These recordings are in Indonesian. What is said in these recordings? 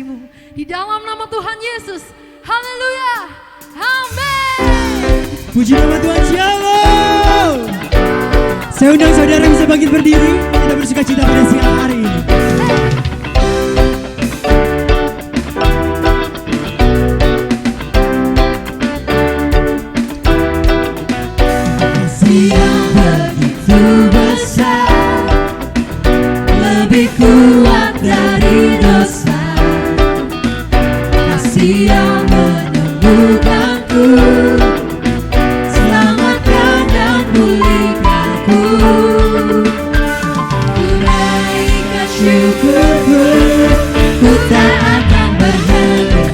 darimu. Di dalam nama Tuhan Yesus. Haleluya. Amin. Puji nama Tuhan, Shalom. Saya undang saudara bisa bangkit berdiri. Kita bersuka cita pada siang hari ini. Kasih yang begitu besar, lebih kuat dari dosa. Kasih yang menemukanku, selamatkan dan pulihkanku. Ku naikkan syukurku, ku tak akan berhenti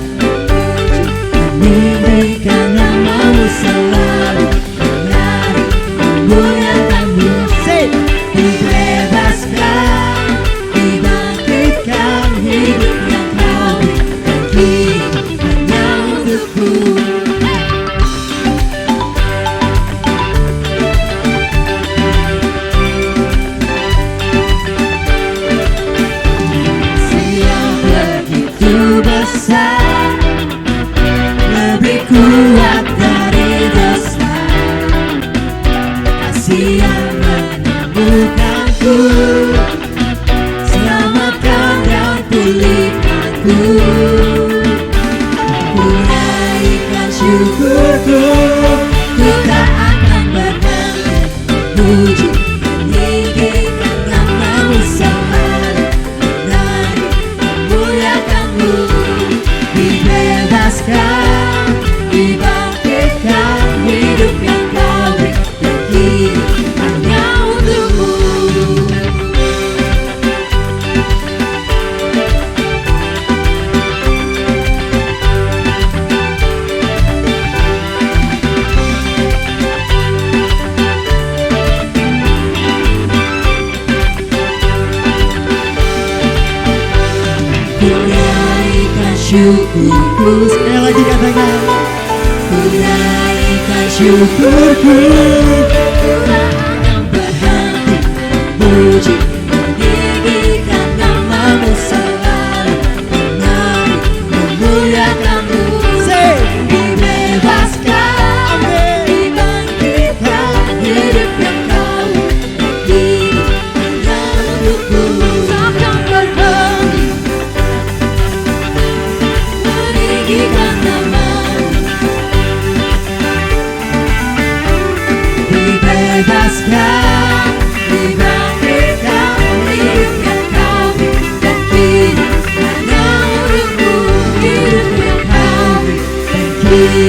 meninggikan namamu selalu, menari memuliakanmu. Dibebaskan, dibangkitkan, hidup yang kau beri hanya untukku. Kasih yang begitu besar, lebih kuat dari dosa. Kasih yang menemukanku, selamatkan dan pulihkanku. Ku naikkan syukurku, ku tak akan berhenti memuji, meninggikan namamu selalu, menari memuliakanmu. Dibebaskan, dibangkitkan, hidup yang kau beri hanya untukmu. Ku naikkan syukurku, Sekali lagi katakan. ku naikkan syukurku, ku tak akan berhenti memuji, meninggikan namamu selalu, menari memuliakanmu. Dibebaskan, dibangkitkan, hidup yang kau beri hanya untukku. Takkan berhenti meninggikan namamu. Dibebaskan, dibangkitkan, hidup yang kau beri dan kini hanya untukmu. Hidup yang kau beri dan kini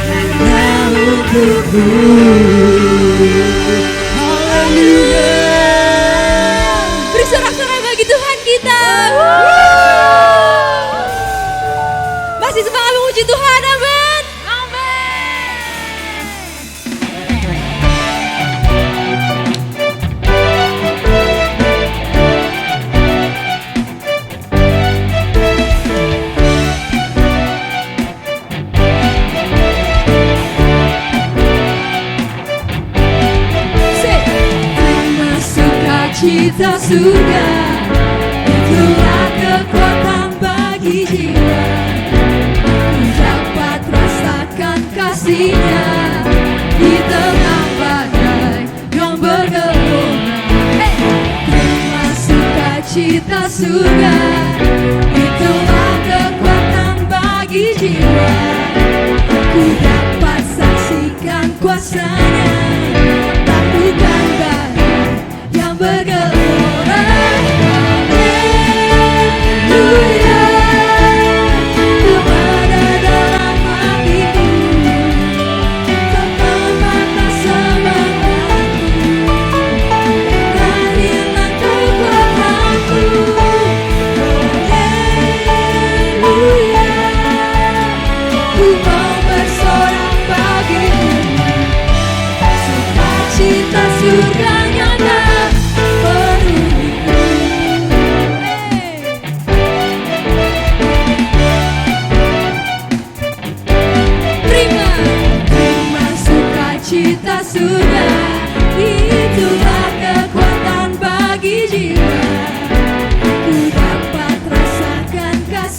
hanya untukmu. Haleluya. Beri sorak-sorai bagi Tuhan kita. Masih semangat memuji Tuhan, amin. Amin. Terima sukacita surga, itulah kekuatan bagi jiwa. Aku dapat rasakan kasih-Nya di tengah badai yang bergelora. Terima sukacita surga, itulah kekuatan bagi jiwa. Ku dapat saksikan kuasa-Nya, takutkan badai yang bergelora. Haleluya, kepada dalam hatiku, tepat semangatku, dan hilang kekuatanku.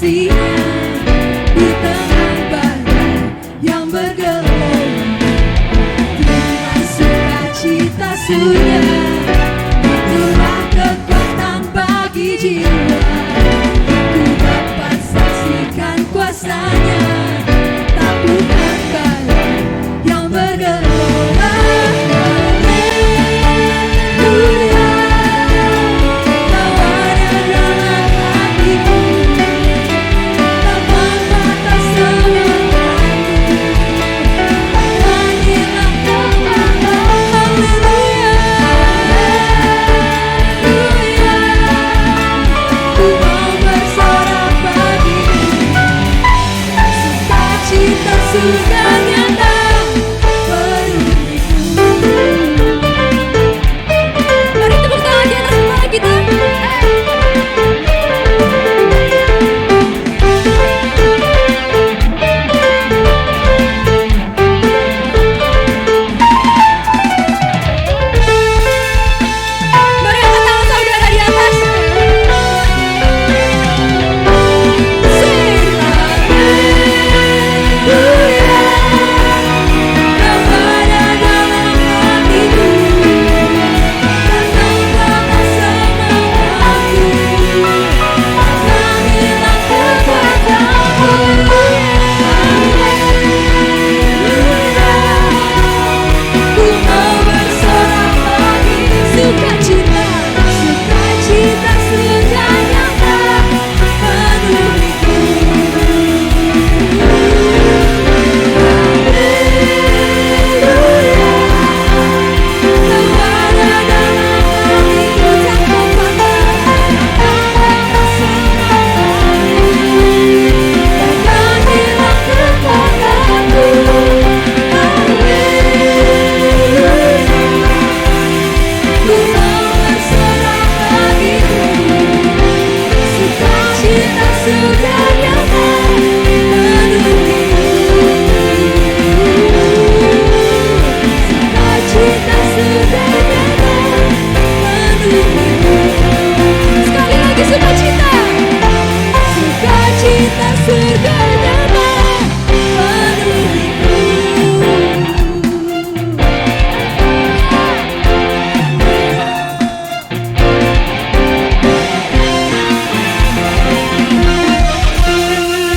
kasih-Nya di tengah badai yang bergelora. Terima sukacita surga, itulah kekuatan bagi jiwa. Ku dapat saksikan kuasa-Nya, taklukkan badai yang bergelora. Haleluya, tawarnya dalam hatiku, taman batas semangatku, nyanyilah kepadamu. Haleluya, haleluya, ku mau bersorak bagimu, sukacita sudah nyata penuhiku. Mari tepuk tangan di atas kepala kita. Mari angkat tangan saudara di atas. Sing haleluya, kepada dalam hatiku, tenang batas semangatku, nyanyilah kepadamu. Haleluya, ku mau bersorak bagi sukacita, sukacita sudah nyata penuhiku. Haleluya, kepada dalam hatiku, tanpa batas semangatku, nyanyilah kepadamu. Haleluya, ku mau bersorak bagimu, sukacita sudah nyata penuhiku. Sukacita sudah nyata penuhiku. Sekali lagi sukacita, sukacita sudah nyata penuhiku.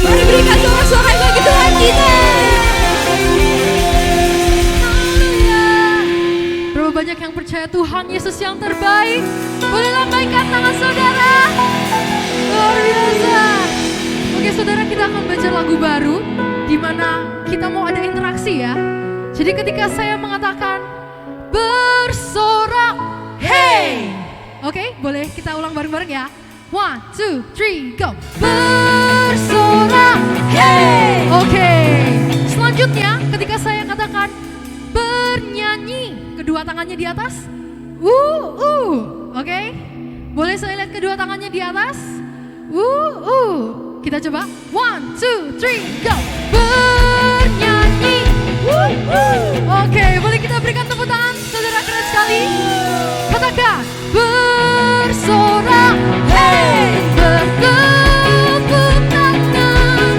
Mari berikan sorak-sorai bagi Tuhan kita. Haleluya. Berapa banyak yang percaya Tuhan Yesus yang terbaik? Boleh lambaikan tangan saudara. Luar biasa. Oke saudara, kita akan baca lagu baru di mana kita mau ada interaksi ya. Jadi ketika saya mengatakan bersorak, hey. Oke, boleh kita ulang bareng-bareng ya. 1, 2, 3, go. Bersorak, hey. Oke. Selanjutnya ketika saya katakan bernyanyi, kedua tangannya di atas. Oke. Boleh saya lihat kedua tangannya di atas? Kita coba. 1, 2, 3, go. Bernyanyi. Oke, boleh kita berikan tepuk tangan, saudara keren sekali. Katakan bersorak, hey, bertepuk tangan.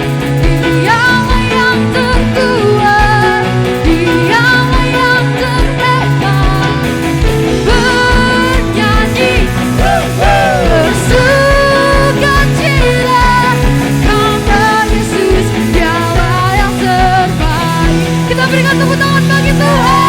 Dialah yang terkuat, Dialah yang terhebat. Bernyanyi, bersukacita, karena Yesus Dialah yang terbaik. Kita berikan tepuk tangan bagi Tuhan.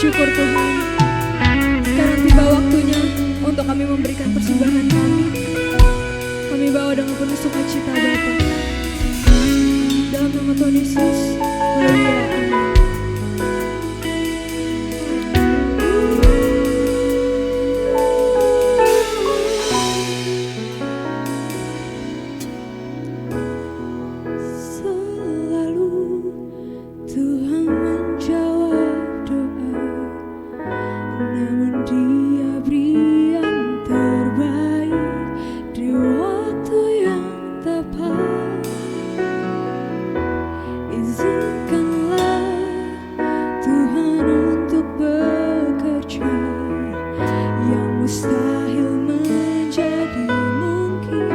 bersyukur Tuhan. Sekarang tiba waktunya untuk kami memberikan persembahan kami. Kami bawa dengan penuh sukacita Bapa. Dalam nama Tuhan Yesus. Haleluya. Amin. Selalu Tuhan menjawab doa, namun Dia beri yang terbaik di waktu yang tepat. Izinkanlah Tuhan untuk bekerja, yang mustahil menjadi mungkin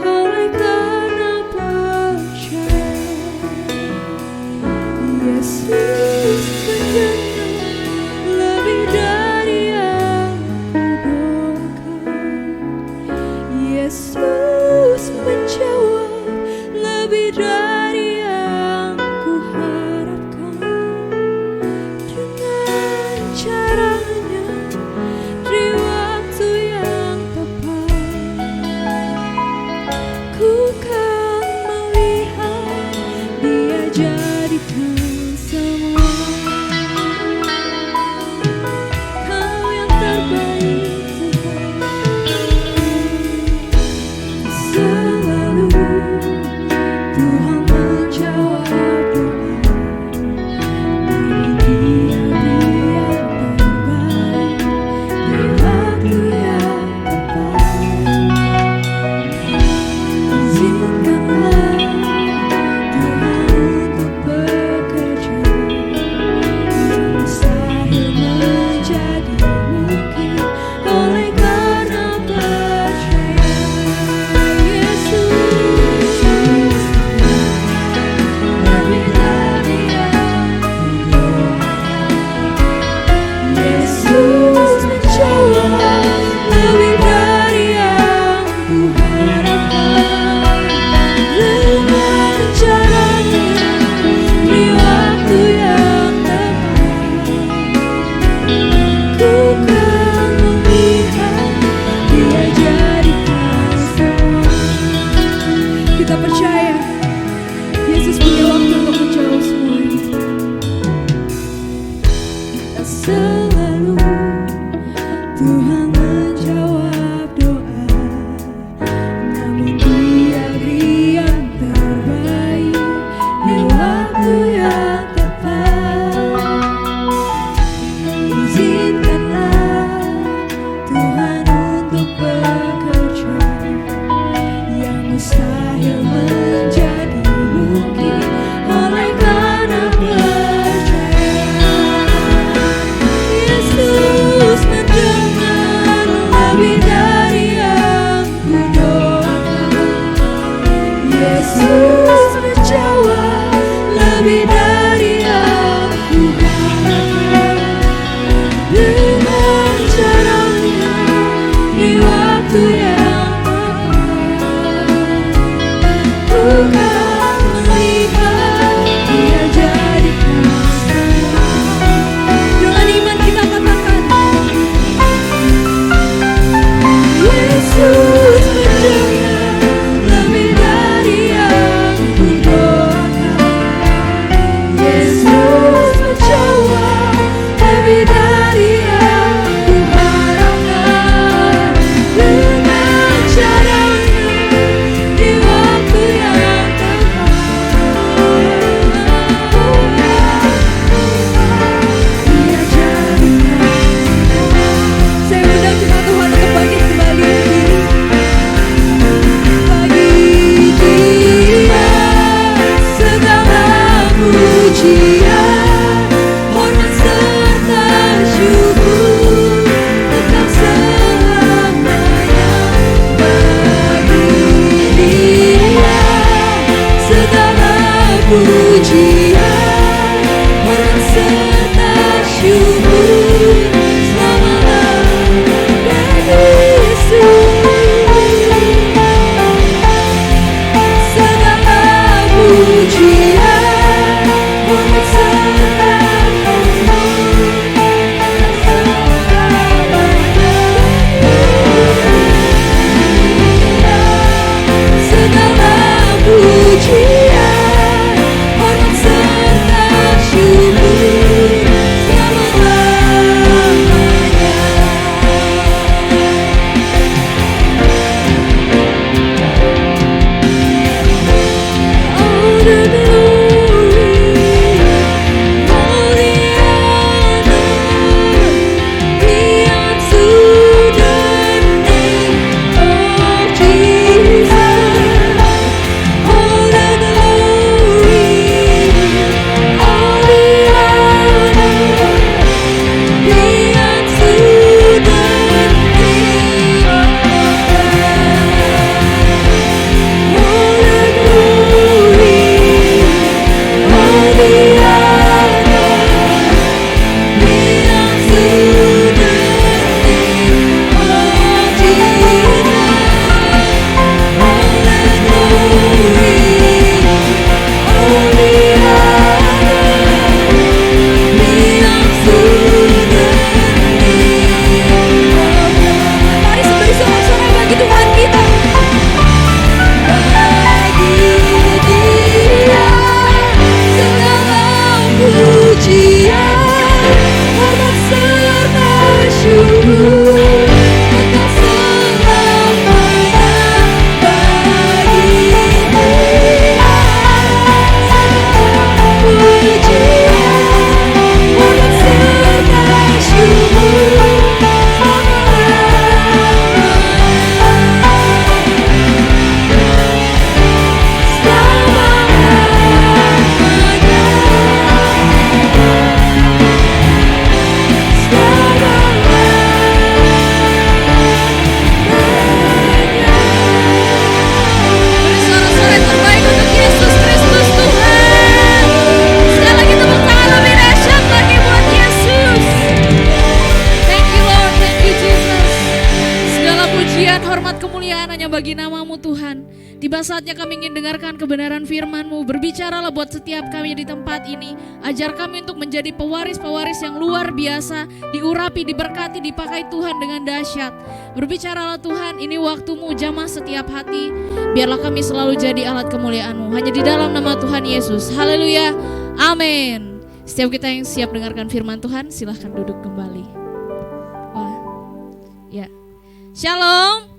oleh karena percaya. Yesus mendengar lebih dari yang kudoakan. Yesus menjawab lebih dari yang kuharapkan. Dengan caranya di waktu yang tepat, ku kan melihat Dia jadikan semua. Kau yang terbaik Tuhan, selalu nama-Mu Tuhan. Tiba saatnya kami ingin dengarkan kebenaran firman-Mu. Berbicaralah buat setiap kami di tempat ini. Ajar kami untuk menjadi pewaris-pewaris yang luar biasa, diurapi, diberkati, dipakai Tuhan dengan dahsyat. Berbicaralah Tuhan, ini waktu-Mu, jamah setiap hati. Biarlah kami selalu jadi alat kemuliaan-Mu. Hanya di dalam nama Tuhan Yesus. Haleluya. Amin. Setiap kita yang siap dengarkan firman Tuhan, silahkan duduk kembali. Wah, ya. Shalom.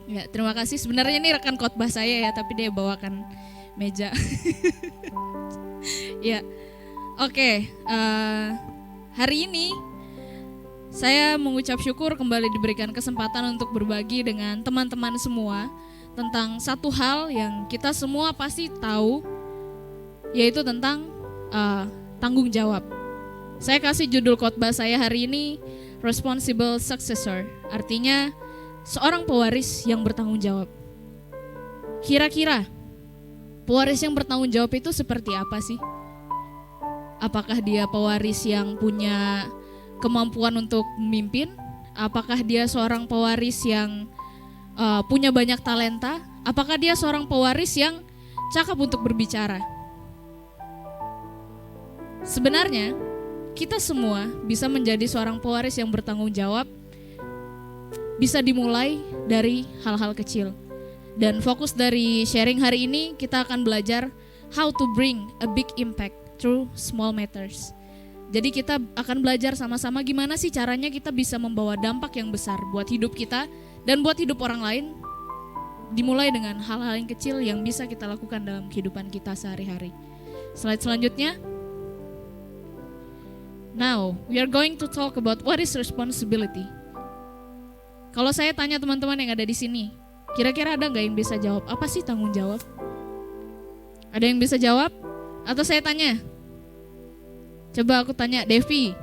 Ya, terima kasih. Sebenarnya ini rekan khotbah saya ya, tapi dia bawakan meja. Ya, oke. Hari ini saya mengucap syukur kembali diberikan kesempatan untuk berbagi dengan teman-teman semua tentang satu hal yang kita semua pasti tahu, yaitu tentang tanggung jawab. Saya kasih judul khotbah saya hari ini, Responsible Successor, artinya seorang pewaris yang bertanggung jawab. Kira-kira pewaris yang bertanggung jawab itu seperti apa sih? Apakah dia pewaris yang punya kemampuan untuk memimpin? Apakah dia seorang pewaris yang punya banyak talenta? Apakah dia seorang pewaris yang cakap untuk berbicara? Sebenarnya kita semua bisa menjadi seorang pewaris yang bertanggung jawab, bisa dimulai dari hal-hal kecil. Dan fokus dari sharing hari ini kita akan belajar how to bring a big impact through small matters. Jadi kita akan belajar sama-sama gimana sih caranya kita bisa membawa dampak yang besar buat hidup kita dan buat hidup orang lain. Dimulai dengan hal-hal yang kecil yang bisa kita lakukan dalam kehidupan kita sehari-hari. Slide selanjutnya. Now, we are going to talk about what is responsibility. Kalau saya tanya teman-teman yang ada di sini, kira-kira ada nggak yang bisa jawab? Apa sih tanggung jawab? Ada yang bisa jawab? Atau saya tanya? Coba aku tanya Devi.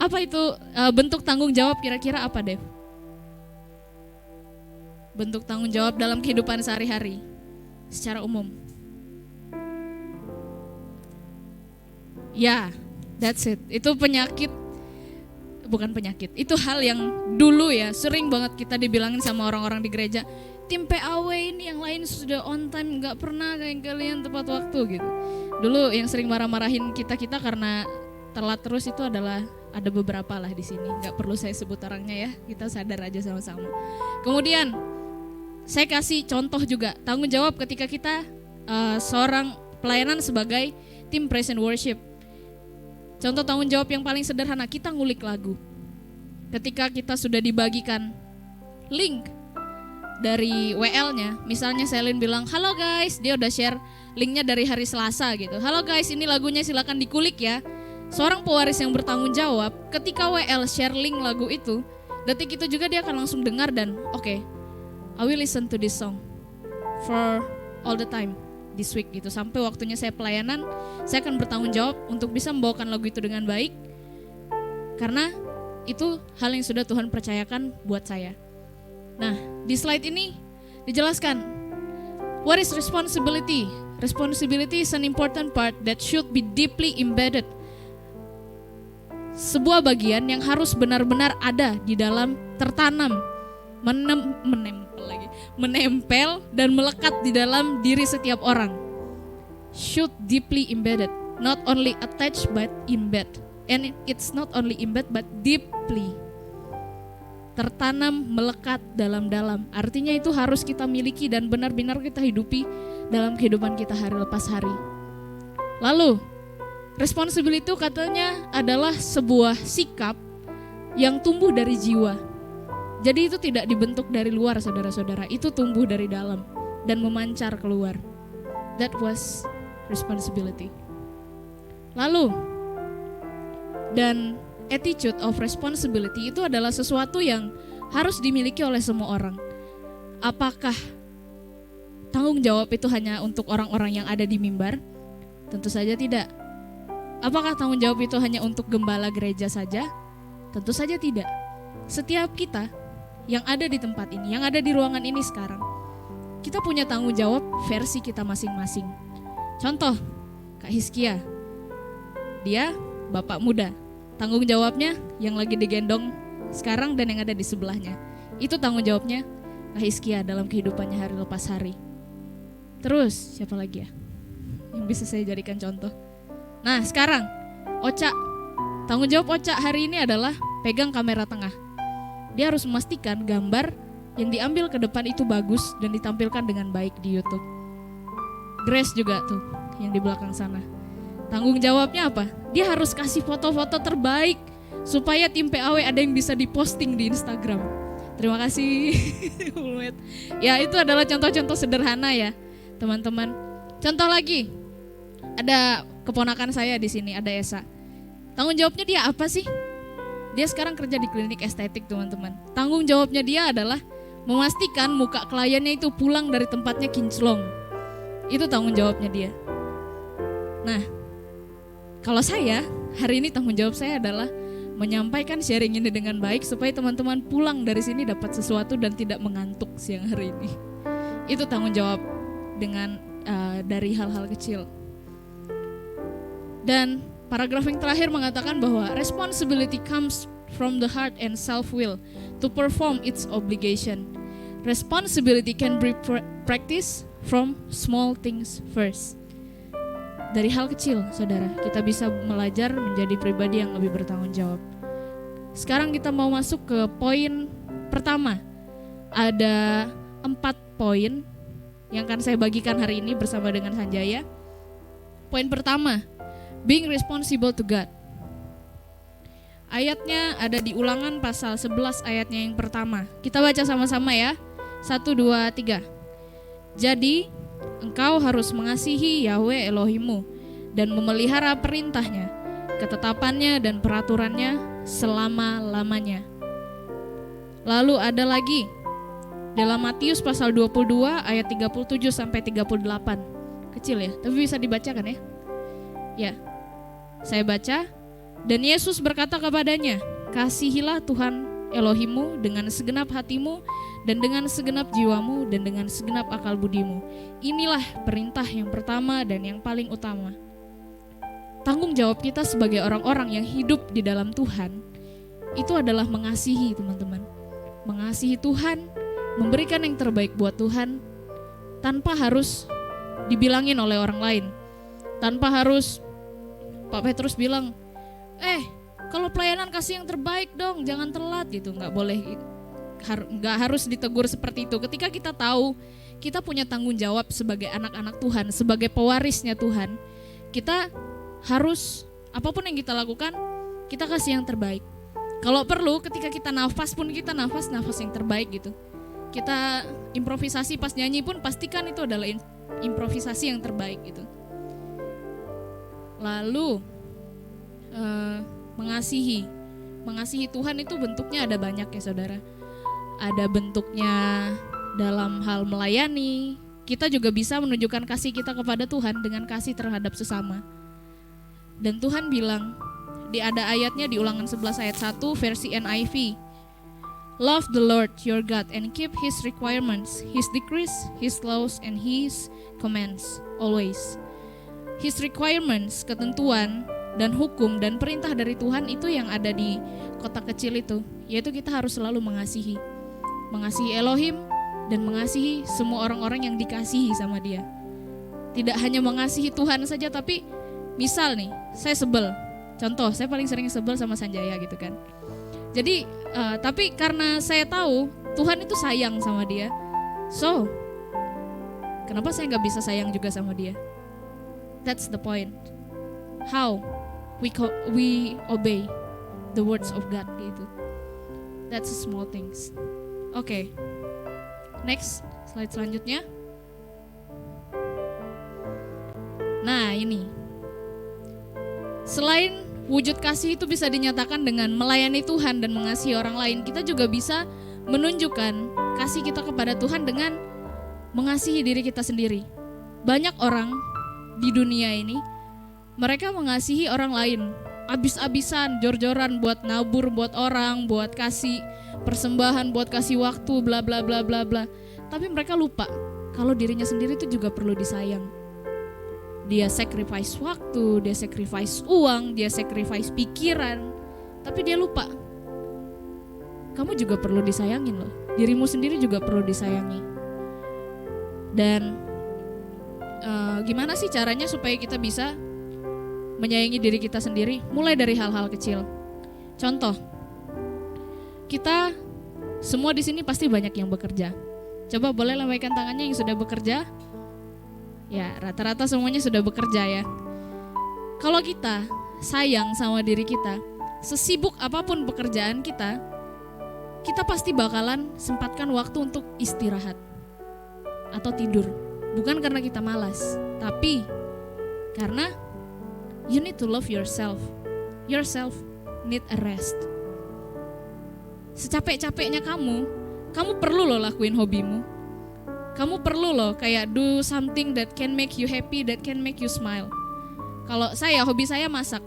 Apa itu bentuk tanggung jawab kira-kira apa, Dev? Bentuk tanggung jawab dalam kehidupan sehari-hari secara umum. Ya, that's it. Itu penyakit, bukan penyakit. Itu hal yang dulu ya sering banget kita dibilangin sama orang-orang di gereja. Tim PAW ini yang lain sudah on time, nggak pernah kayak kalian tepat waktu gitu. Dulu yang sering marah-marahin kita karena telat terus itu adalah ada beberapa lah di sini. Nggak perlu saya sebut orangnya ya. Kita sadar aja sama-sama. Kemudian saya kasih contoh juga tanggung jawab ketika kita seorang pelayanan sebagai tim praise and worship. Contoh tanggung jawab yang paling sederhana, kita ngulik lagu. Ketika kita sudah dibagikan link dari WL-nya, misalnya Selin bilang, halo guys, dia udah share linknya dari hari Selasa gitu. Halo guys, ini lagunya silakan dikulik ya. Seorang pewaris yang bertanggung jawab, ketika WL share link lagu itu, detik itu juga dia akan langsung dengar dan oke, I will listen to this song for all the time this week gitu. Sampai waktunya saya pelayanan, saya akan bertanggung jawab untuk bisa membawakan lagu itu dengan baik. Karena itu hal yang sudah Tuhan percayakan buat saya. Nah, di slide ini dijelaskan, what is responsibility? Responsibility is an important part that should be deeply embedded. Sebuah bagian yang harus benar-benar ada di dalam, tertanam, menempel dan melekat di dalam diri setiap orang. Should deeply embedded, not only attached but embed. And it's not only embed but deeply. Tertanam, melekat dalam-dalam. Artinya itu harus kita miliki dan benar-benar kita hidupi dalam kehidupan kita hari lepas hari. Lalu, responsibility itu katanya adalah sebuah sikap yang tumbuh dari jiwa. Jadi itu tidak dibentuk dari luar, saudara-saudara. Itu tumbuh dari dalam dan memancar keluar. That was responsibility. Lalu, dan attitude of responsibility itu adalah sesuatu yang harus dimiliki oleh semua orang. Apakah tanggung jawab itu hanya untuk orang-orang yang ada di mimbar? Tentu saja tidak. Apakah tanggung jawab itu hanya untuk gembala gereja saja? Tentu saja tidak. Setiap kita yang ada di tempat ini, yang ada di ruangan ini sekarang, kita punya tanggung jawab versi kita masing-masing. Contoh, Kak Hizkia, dia bapak muda, tanggung jawabnya yang lagi digendong sekarang dan yang ada di sebelahnya. Itu tanggung jawabnya Hiskia dalam kehidupannya hari lepas hari. Terus siapa lagi ya yang bisa saya jadikan contoh? Nah sekarang Ocha, tanggung jawab Ocha hari ini adalah pegang kamera tengah. Dia harus memastikan gambar yang diambil ke depan itu bagus dan ditampilkan dengan baik di YouTube. Grace juga tuh yang di belakang sana. Tanggung jawabnya apa? Dia harus kasih foto-foto terbaik supaya tim PAW ada yang bisa diposting di Instagram. Terima kasih. Ya itu adalah contoh-contoh sederhana ya teman-teman. Contoh lagi, ada keponakan saya di sini, ada Esa. Tanggung jawabnya dia apa sih? Dia sekarang kerja di klinik estetik teman-teman. Tanggung jawabnya dia adalah memastikan muka kliennya itu pulang dari tempatnya kinclong. Itu tanggung jawabnya dia. Nah, kalau saya, hari ini tanggung jawab saya adalah menyampaikan sharing ini dengan baik supaya teman-teman pulang dari sini dapat sesuatu dan tidak mengantuk siang hari ini. Itu tanggung jawab dengan dari hal-hal kecil. Dan paragraf yang terakhir mengatakan bahwa responsibility comes from the heart and self-will to perform its obligation. Responsibility can be practiced from small things first. Dari hal kecil, saudara, kita bisa belajar menjadi pribadi yang lebih bertanggung jawab. Sekarang kita mau masuk ke poin pertama. Ada 4 poin yang akan saya bagikan hari ini bersama dengan Sanjaya. Poin pertama, being responsible to God. Ayatnya ada di Ulangan pasal 11 ayatnya yang pertama. Kita baca sama-sama ya. 1, 2, 3. Jadi engkau harus mengasihi Yahweh Elohimmu dan memelihara perintahnya, ketetapannya dan peraturannya selama-lamanya. Lalu ada lagi dalam Matius pasal 22 ayat 37 sampai 38. Kecil ya, tapi bisa dibacakan ya. Ya, saya baca. Dan Yesus berkata kepadanya, kasihilah Tuhan Elohimmu dengan segenap hatimu dan dengan segenap jiwamu dan dengan segenap akal budimu. Inilah perintah yang pertama dan yang paling utama. Tanggung jawab kita sebagai orang-orang yang hidup di dalam Tuhan itu adalah mengasihi teman-teman. Mengasihi Tuhan, memberikan yang terbaik buat Tuhan tanpa harus dibilangin oleh orang lain. Tanpa harus Pak Petrus bilang, kalau pelayanan kasih yang terbaik dong, jangan telat gitu. Nggak boleh, nggak harus ditegur seperti itu. Ketika kita tahu kita punya tanggung jawab sebagai anak-anak Tuhan, sebagai pewarisnya Tuhan, kita harus apapun yang kita lakukan, kita kasih yang terbaik. Kalau perlu ketika kita nafas pun kita nafas yang terbaik gitu. Kita improvisasi pas nyanyi pun pastikan itu adalah improvisasi yang terbaik gitu. Lalu mengasihi Tuhan itu bentuknya ada banyak ya saudara. Ada bentuknya dalam hal melayani. Kita juga bisa menunjukkan kasih kita kepada Tuhan dengan kasih terhadap sesama. Dan Tuhan bilang, ada ayatnya di Ulangan 11 ayat 1 versi NIV. Love the Lord your God and keep His requirements, His decrees, His laws and His commands always. His requirements, ketentuan dan hukum dan perintah dari Tuhan itu yang ada di kotak kecil itu, yaitu kita harus selalu mengasihi Elohim dan mengasihi semua orang-orang yang dikasihi sama Dia. Tidak hanya mengasihi Tuhan saja, tapi misal nih, saya sebel. Contoh, saya paling sering sebel sama Sanjaya gitu kan. Jadi, tapi karena saya tahu Tuhan itu sayang sama dia, so kenapa saya nggak bisa sayang juga sama dia? That's the point. How we obey the words of God gitu. That's the small things. Oke. Next, slide selanjutnya. Nah, ini. Selain wujud kasih itu bisa dinyatakan dengan melayani Tuhan dan mengasihi orang lain, kita juga bisa menunjukkan kasih kita kepada Tuhan dengan mengasihi diri kita sendiri. Banyak orang di dunia ini, mereka mengasihi orang lain abis-abisan, jor-joran buat nabur buat orang, buat kasih persembahan, buat kasih waktu, bla bla bla bla bla. Tapi mereka lupa kalau dirinya sendiri itu juga perlu disayang. Dia sacrifice waktu, dia sacrifice uang, dia sacrifice pikiran, tapi dia lupa kamu juga perlu disayangin loh. dirimu sendiri juga perlu disayangi. Dan gimana sih caranya supaya kita bisa menyayangi diri kita sendiri? Mulai dari hal-hal kecil. Contoh, kita semua di sini pasti banyak yang bekerja. Coba boleh lambaikan tangannya yang sudah bekerja? Ya, rata-rata semuanya sudah bekerja ya. Kalau kita sayang sama diri kita, sesibuk apapun pekerjaan kita pasti bakalan sempatkan waktu untuk istirahat atau tidur. Bukan karena kita malas, tapi karena you need to love yourself. Yourself need a rest. Secapek-capeknya kamu perlu loh lakuin hobimu. Kamu perlu loh kayak do something that can make you happy, that can make you smile. Kalau saya, hobi saya masak.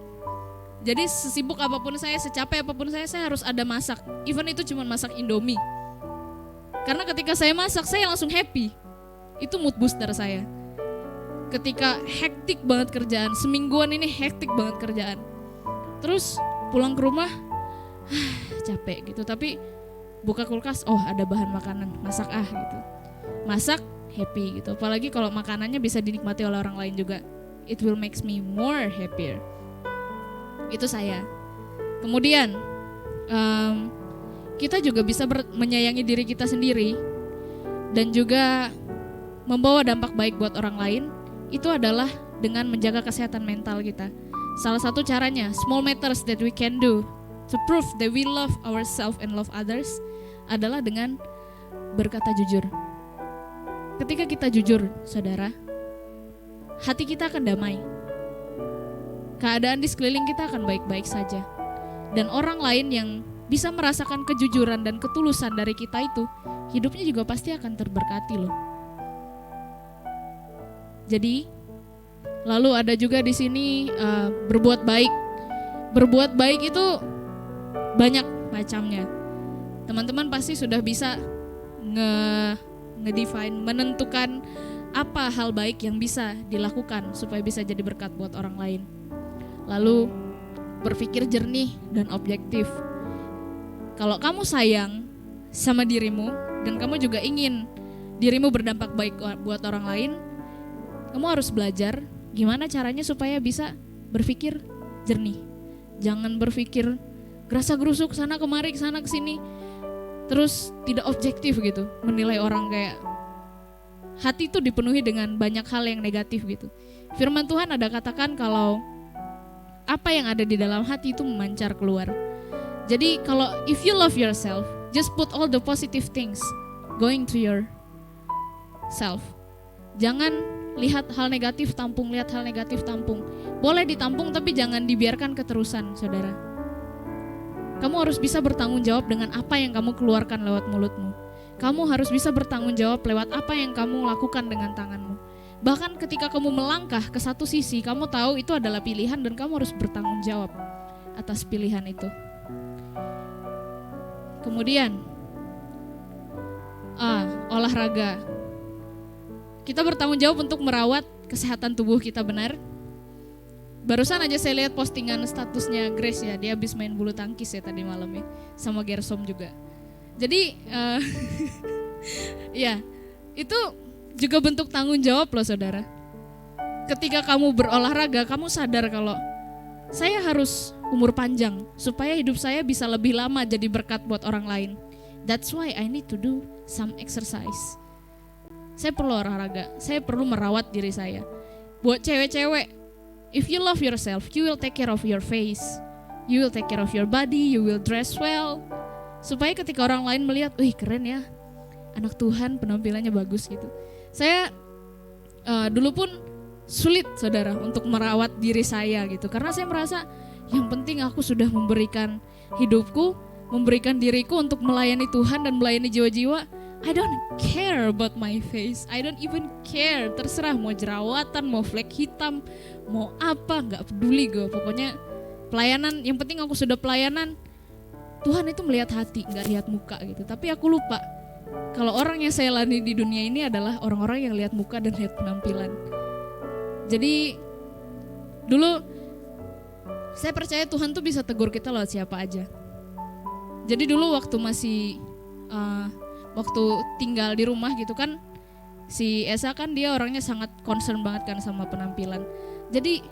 Jadi sesibuk apapun saya, secapek apapun saya harus ada masak. Even itu cuma masak Indomie. Karena ketika saya masak, saya langsung happy. Itu mood booster saya. Ketika hektik banget kerjaan, semingguan ini hektik banget kerjaan. Terus pulang ke rumah, capek gitu. Tapi buka kulkas, oh ada bahan makanan, masak gitu. Masak, happy gitu. Apalagi kalau makanannya bisa dinikmati oleh orang lain juga. It will makes me more happier. Itu saya. Kemudian kita juga bisa menyayangi diri kita sendiri dan juga membawa dampak baik buat orang lain. Itu adalah dengan menjaga kesehatan mental kita. Salah satu caranya, small matters that we can do to prove that we love ourselves and love others adalah dengan berkata jujur. Ketika kita jujur, saudara, hati kita akan damai. Keadaan di sekeliling kita akan baik-baik saja. Dan orang lain yang bisa merasakan kejujuran dan ketulusan dari kita itu, hidupnya juga pasti akan terberkati loh. Jadi, lalu ada juga di sini berbuat baik. Berbuat baik itu banyak macamnya. Teman-teman pasti sudah bisa ngedefine, menentukan apa hal baik yang bisa dilakukan supaya bisa jadi berkat buat orang lain. Lalu berpikir jernih dan objektif. Kalau kamu sayang sama dirimu dan kamu juga ingin dirimu berdampak baik buat orang lain, kamu harus belajar gimana caranya supaya bisa berpikir jernih. Jangan berpikir gerasa-gerusuk sana kemari, sana kesini, terus tidak objektif gitu, menilai orang kayak hati itu dipenuhi dengan banyak hal yang negatif gitu. Firman Tuhan ada katakan kalau apa yang ada di dalam hati itu memancar keluar. Jadi kalau if you love yourself, just put all the positive things going to yourself. Jangan lihat hal negatif tampung, lihat hal negatif tampung. Boleh ditampung tapi jangan dibiarkan keterusan, saudara. Kamu harus bisa bertanggung jawab dengan apa yang kamu keluarkan lewat mulutmu. Kamu harus bisa bertanggung jawab lewat apa yang kamu lakukan dengan tanganmu. Bahkan ketika kamu melangkah ke satu sisi, kamu tahu itu adalah pilihan dan kamu harus bertanggung jawab atas pilihan itu. Kemudian, olahraga. Kita bertanggung jawab untuk merawat kesehatan tubuh kita benar. Barusan aja saya lihat postingan statusnya Grace ya, dia habis main bulu tangkis ya tadi malam ya, sama Gersom juga. Jadi ya itu juga bentuk tanggung jawab loh saudara. Ketika kamu berolahraga, kamu sadar kalau saya harus umur panjang supaya hidup saya bisa lebih lama jadi berkat buat orang lain. That's why I need to do some exercise. Saya perlu olahraga, saya perlu merawat diri saya. Buat cewek-cewek, if you love yourself, you will take care of your face, you will take care of your body, you will dress well. Supaya ketika orang lain melihat, wih keren ya, anak Tuhan penampilannya bagus gitu. Saya dulu pun sulit saudara untuk merawat diri saya gitu. Karena saya merasa yang penting aku sudah memberikan hidupku, memberikan diriku untuk melayani Tuhan dan melayani jiwa-jiwa. I don't care about my face, I don't even care. Terserah mau jerawatan, mau flek hitam, mau apa, gak peduli gue. Pokoknya pelayanan, yang penting aku sudah pelayanan. Tuhan itu melihat hati, gak lihat muka gitu. Tapi aku lupa kalau orang yang saya layani di dunia ini adalah orang-orang yang lihat muka dan lihat penampilan. Jadi dulu saya percaya Tuhan tuh bisa tegur kita lewat siapa aja. Jadi dulu waktu waktu tinggal di rumah gitu kan, si Esa kan dia orangnya sangat concern banget kan sama penampilan. Jadi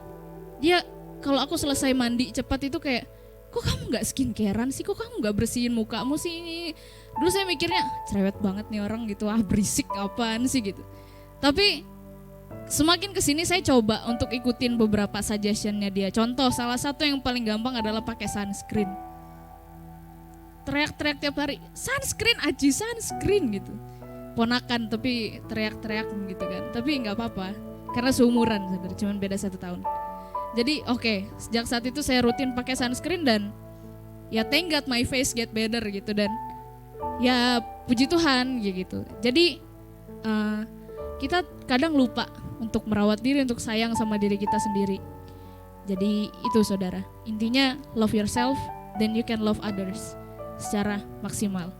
dia kalau aku selesai mandi cepat itu kayak, kok kamu nggak skincarean sih, kok kamu nggak bersihin mukamu sih. Dulu saya mikirnya cerewet banget nih orang gitu, berisik apaan sih gitu. Tapi semakin kesini saya coba untuk ikutin beberapa suggestionnya dia. Contoh salah satu yang paling gampang adalah pakai sunscreen. Teriak-teriak tiap hari, sunscreen Aji, sunscreen gitu. Ponakan tapi teriak-teriak gitu kan. Tapi nggak apa-apa, karena seumuran sebenarnya, cuma beda 1 tahun. Jadi oke, sejak saat itu saya rutin pakai sunscreen dan ya thank God my face get better gitu, dan ya puji Tuhan gitu. Jadi kita kadang lupa untuk merawat diri, untuk sayang sama diri kita sendiri. Jadi itu saudara, intinya love yourself, then you can love others secara maksimal.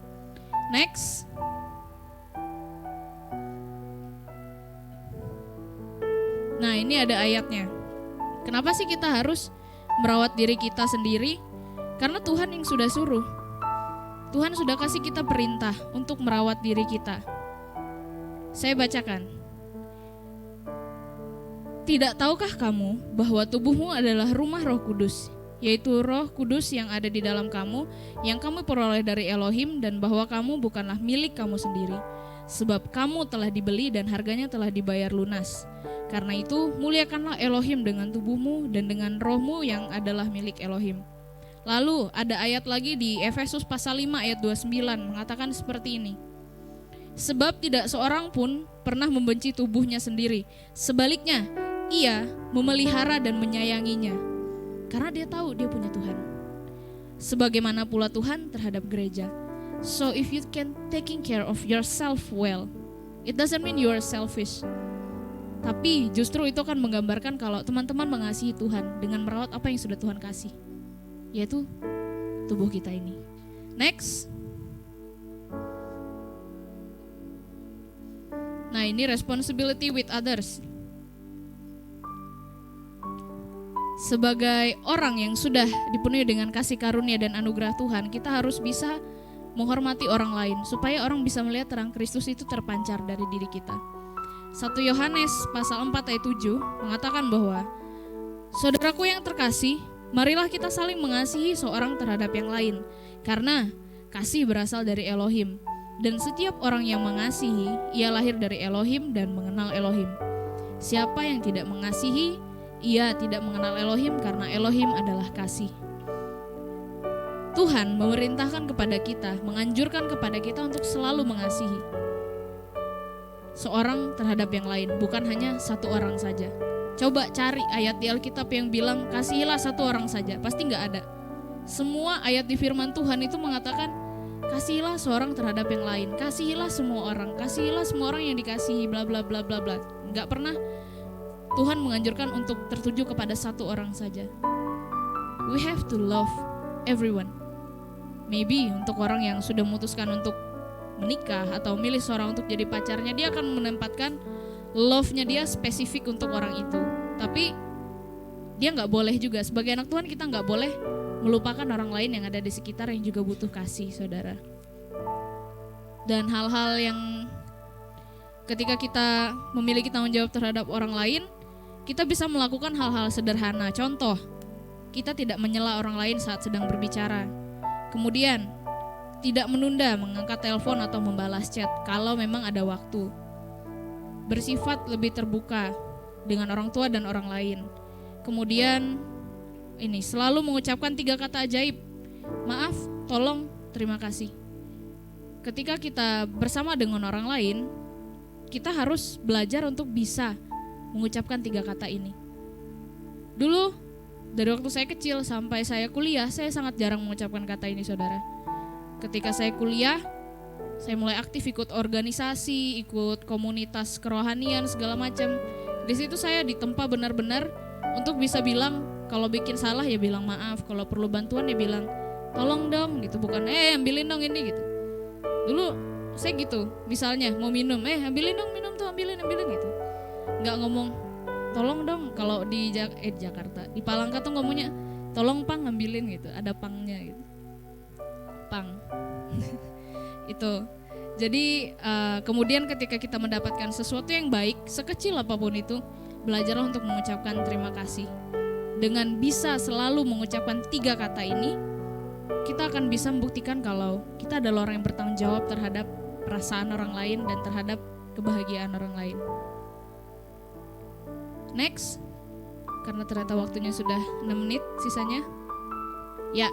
Next. Nah ini ada ayatnya. Kenapa sih kita harus merawat diri kita sendiri? Karena Tuhan yang sudah suruh. Tuhan sudah kasih kita perintah untuk merawat diri kita. Saya bacakan. Tidak tahukah kamu bahwa tubuhmu adalah rumah Roh Kudus, yaitu Roh Kudus yang ada di dalam kamu, yang kamu peroleh dari Elohim, dan bahwa kamu bukanlah milik kamu sendiri, sebab kamu telah dibeli dan harganya telah dibayar lunas. Karena itu muliakanlah Elohim dengan tubuhmu dan dengan rohmu yang adalah milik Elohim. Lalu ada ayat lagi di Efesus pasal 5 ayat 29 mengatakan seperti ini. Sebab tidak seorang pun pernah membenci tubuhnya sendiri, sebaliknya ia memelihara dan menyayanginya, karena dia tahu dia punya Tuhan. Sebagaimana pula Tuhan terhadap gereja. So if you can taking care of yourself well, it doesn't mean you are selfish. Tapi justru itu akan menggambarkan kalau teman-teman mengasihi Tuhan dengan merawat apa yang sudah Tuhan kasih, yaitu tubuh kita ini. Next. Nah ini responsibility with others. Sebagai orang yang sudah dipenuhi dengan kasih karunia dan anugerah Tuhan, kita harus bisa menghormati orang lain supaya orang bisa melihat terang Kristus itu terpancar dari diri kita. 1 Yohanes pasal 4 ayat 7 mengatakan bahwa saudaraku yang terkasih, marilah kita saling mengasihi seorang terhadap yang lain, karena kasih berasal dari Elohim, dan setiap orang yang mengasihi, ia lahir dari Elohim dan mengenal Elohim. Siapa yang tidak mengasihi, ia tidak mengenal Elohim, karena Elohim adalah kasih. Tuhan memerintahkan kepada kita, menganjurkan kepada kita untuk selalu mengasihi seorang terhadap yang lain, bukan hanya satu orang saja. Coba cari ayat di Alkitab yang bilang kasihilah satu orang saja, pasti nggak ada. Semua ayat di firman Tuhan itu mengatakan kasihilah seorang terhadap yang lain, kasihilah semua orang, kasihilah semua orang yang dikasihi, bla bla bla bla bla. Nggak pernah Tuhan menganjurkan untuk tertuju kepada satu orang saja. We have to love everyone. Maybe untuk orang yang sudah memutuskan untuk menikah atau milih seorang untuk jadi pacarnya, dia akan menempatkan love-nya dia spesifik untuk orang itu. Tapi dia nggak boleh juga, sebagai anak Tuhan kita nggak boleh melupakan orang lain yang ada di sekitar yang juga butuh kasih, saudara. Dan hal-hal yang ketika kita memiliki tanggung jawab terhadap orang lain, kita bisa melakukan hal-hal sederhana. Contoh, kita tidak menyela orang lain saat sedang berbicara. Kemudian, tidak menunda mengangkat telepon atau membalas chat kalau memang ada waktu. Bersifat lebih terbuka dengan orang tua dan orang lain. Kemudian, ini selalu mengucapkan 3 kata ajaib. Maaf, tolong, terima kasih. Ketika kita bersama dengan orang lain, kita harus belajar untuk bisa mengucapkan 3 kata ini. Dulu, dari waktu saya kecil sampai saya kuliah, saya sangat jarang mengucapkan kata ini, saudara. Ketika saya kuliah, saya mulai aktif ikut organisasi, ikut komunitas kerohanian segala macam. Di situ saya ditempa benar-benar untuk bisa bilang, kalau bikin salah ya bilang maaf, kalau perlu bantuan ya bilang tolong dong gitu, bukan ambilin dong ini gitu. Dulu saya gitu, misalnya mau minum, ambilin dong minum tuh, ambilin gitu. Nggak ngomong tolong dong, kalau di Jakarta, di Palangka tuh ngomongnya tolong pang ambilin gitu, ada pangnya gitu. Pang. Itu. Jadi kemudian ketika kita mendapatkan sesuatu yang baik, sekecil apapun itu, belajarlah untuk mengucapkan terima kasih. Dengan bisa selalu mengucapkan 3 kata ini, kita akan bisa membuktikan kalau kita adalah orang yang bertanggung jawab terhadap perasaan orang lain dan terhadap kebahagiaan orang lain. Next, karena ternyata waktunya sudah 6 menit sisanya. Ya,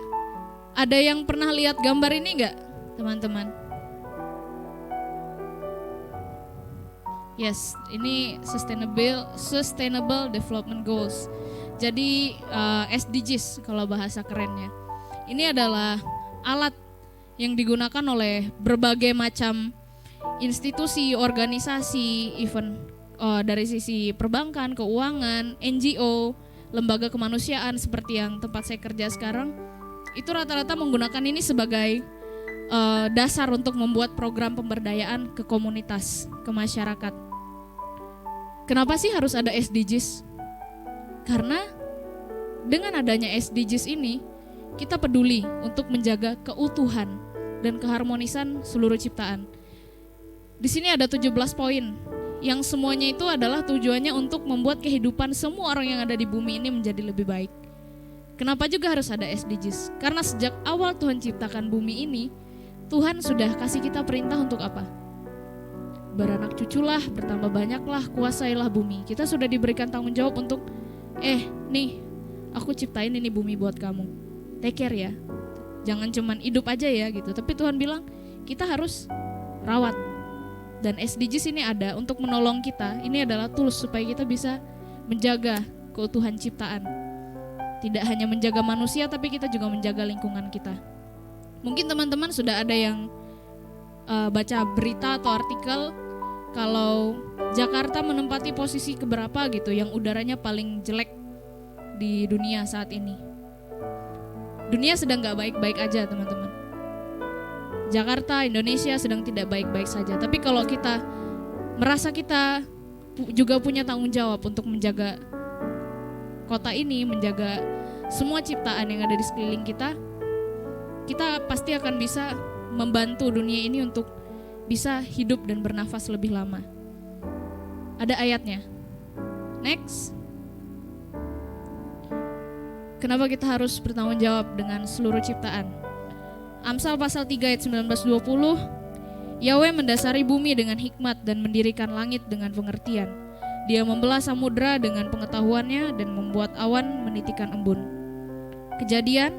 ada yang pernah lihat gambar ini enggak, teman-teman? Yes, ini Sustainable Development Goals. Jadi SDGs kalau bahasa kerennya. Ini adalah alat yang digunakan oleh berbagai macam institusi, organisasi, even dari sisi perbankan, keuangan, NGO, lembaga kemanusiaan seperti yang tempat saya kerja sekarang. Itu rata-rata menggunakan ini sebagai dasar untuk membuat program pemberdayaan ke komunitas, ke masyarakat. Kenapa sih harus ada SDGs? Karena dengan adanya SDGs ini, kita peduli untuk menjaga keutuhan dan keharmonisan seluruh ciptaan. Di sini ada 17 poin yang semuanya itu adalah tujuannya untuk membuat kehidupan semua orang yang ada di bumi ini menjadi lebih baik. Kenapa juga harus ada SDGs? Karena sejak awal Tuhan ciptakan bumi ini, Tuhan sudah kasih kita perintah untuk apa? Beranak cuculah, bertambah banyaklah, kuasailah bumi. Kita sudah diberikan tanggung jawab untuk nih, aku ciptain ini bumi buat kamu. Take care ya. Jangan cuman hidup aja ya gitu. Tapi Tuhan bilang kita harus rawat. Dan SDGs ini ada untuk menolong kita. Ini adalah tools supaya kita bisa menjaga keutuhan ciptaan. Tidak hanya menjaga manusia, tapi kita juga menjaga lingkungan kita. Mungkin teman-teman sudah ada yang baca berita atau artikel kalau Jakarta menempati posisi keberapa gitu yang udaranya paling jelek di dunia saat ini. Dunia sedang gak baik-baik aja, teman-teman. Jakarta, Indonesia sedang tidak baik-baik saja. Tapi kalau kita merasa kita juga punya tanggung jawab untuk menjaga kota ini, menjaga semua ciptaan yang ada di sekeliling kita, kita pasti akan bisa membantu dunia ini untuk bisa hidup dan bernafas lebih lama. Ada ayatnya. Next. Kenapa kita harus bertanggung jawab dengan seluruh ciptaan? Amsal pasal 3 ayat 19-20, Yahweh mendasari bumi dengan hikmat dan mendirikan langit dengan pengertian. Dia membelah samudra dengan pengetahuannya dan membuat awan menitikan embun. Kejadian,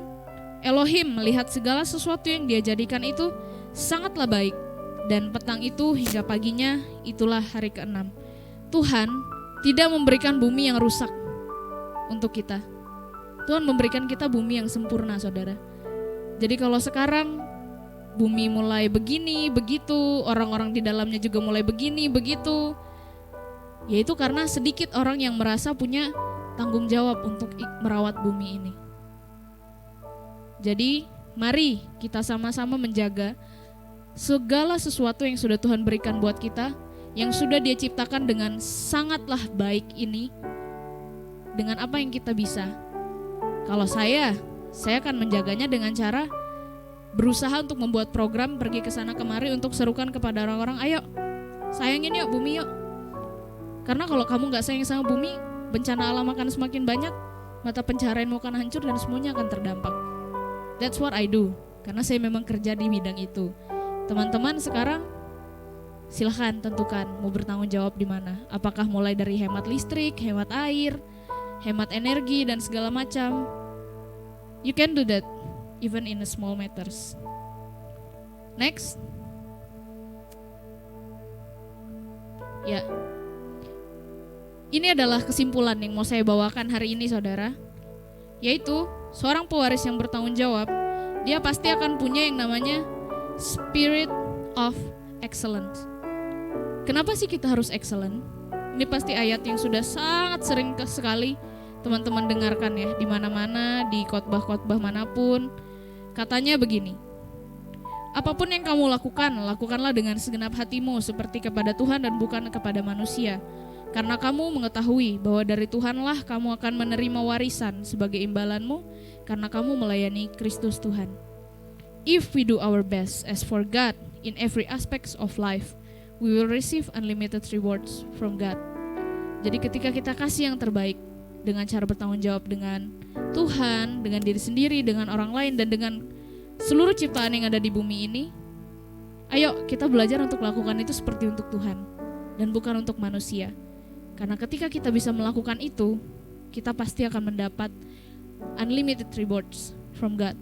Elohim melihat segala sesuatu yang dia jadikan itu sangatlah baik. Dan petang itu hingga paginya itulah hari ke-6. Tuhan tidak memberikan bumi yang rusak untuk kita. Tuhan memberikan kita bumi yang sempurna, saudara. Jadi kalau sekarang bumi mulai begini, begitu, orang-orang di dalamnya juga mulai begini, begitu, yaitu karena sedikit orang yang merasa punya tanggung jawab untuk merawat bumi ini. Jadi mari kita sama-sama menjaga segala sesuatu yang sudah Tuhan berikan buat kita, yang sudah Dia ciptakan dengan sangatlah baik ini, dengan apa yang kita bisa. Kalau saya akan menjaganya dengan cara berusaha untuk membuat program pergi ke sana kemari untuk serukan kepada orang-orang, ayo sayangin yuk bumi yuk. Karena kalau kamu gak sayang sama bumi, bencana alam akan semakin banyak, mata pencaharianmu akan hancur dan semuanya akan terdampak. That's what I do, karena saya memang kerja di bidang itu. Teman-teman sekarang silahkan tentukan mau bertanggung jawab di mana. Apakah mulai dari hemat listrik, hemat air, hemat energi dan segala macam. You can do that even in the small matters. Next. Ya. Ini adalah kesimpulan yang mau saya bawakan hari ini, saudara. Yaitu seorang pewaris yang bertanggung jawab, dia pasti akan punya yang namanya spirit of excellence. Kenapa sih kita harus excellent? Ini pasti ayat yang sudah sangat sering sekali teman-teman dengarkan ya, di mana-mana, di khotbah-khotbah manapun. Katanya begini, apapun yang kamu lakukan, lakukanlah dengan segenap hatimu seperti kepada Tuhan dan bukan kepada manusia. Karena kamu mengetahui bahwa dari Tuhanlah kamu akan menerima warisan sebagai imbalanmu, karena kamu melayani Kristus Tuhan. If we do our best as for God, in every aspects of life, we will receive unlimited rewards from God. Jadi ketika kita kasih yang terbaik dengan cara bertanggung jawab dengan Tuhan, dengan diri sendiri, dengan orang lain, dan dengan seluruh ciptaan yang ada di bumi ini, ayo kita belajar untuk melakukan itu seperti untuk Tuhan dan bukan untuk manusia. Karena ketika kita bisa melakukan itu, kita pasti akan mendapat unlimited rewards from God.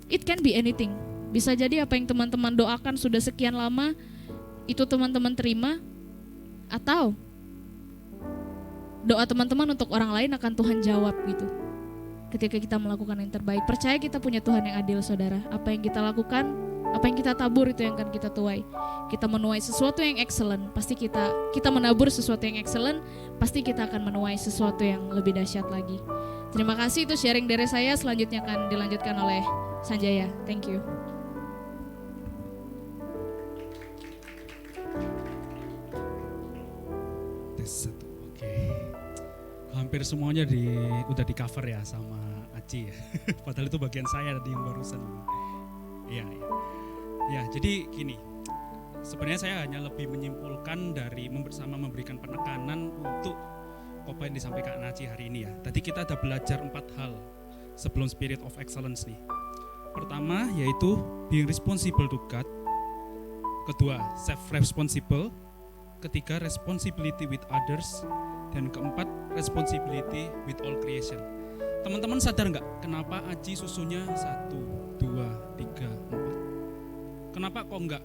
It can be anything. Bisa jadi apa yang teman-teman doakan sudah sekian lama, itu teman-teman terima, atau doa teman-teman untuk orang lain akan Tuhan jawab gitu. Ketika kita melakukan yang terbaik, percaya kita punya Tuhan yang adil, saudara. Apa yang kita lakukan, apa yang kita tabur itu yang akan kita tuai. Kita menuai sesuatu yang excellent, pasti kita menabur sesuatu yang excellent, pasti kita akan menuai sesuatu yang lebih dahsyat lagi. Terima kasih, itu sharing dari saya. Selanjutnya akan dilanjutkan oleh Sanjaya. Thank you. Tes 1, oke. Hampir semuanya udah di cover ya sama Aci ya. Padahal itu bagian saya tadi yang barusan. Iya. Ya, jadi gini. Sebenarnya saya hanya lebih menyimpulkan dari memberikan penekanan untuk apa yang disampaikan Aci hari ini ya. Tadi kita ada belajar 4 hal sebelum spirit of excellence nih. Pertama yaitu being responsible to God. Kedua, self-responsible. Ketiga, responsibility with others. Dan keempat, responsibility with all creation. Teman-teman sadar nggak kenapa Aji susunya 1, 2, 3, 4? Kenapa kok nggak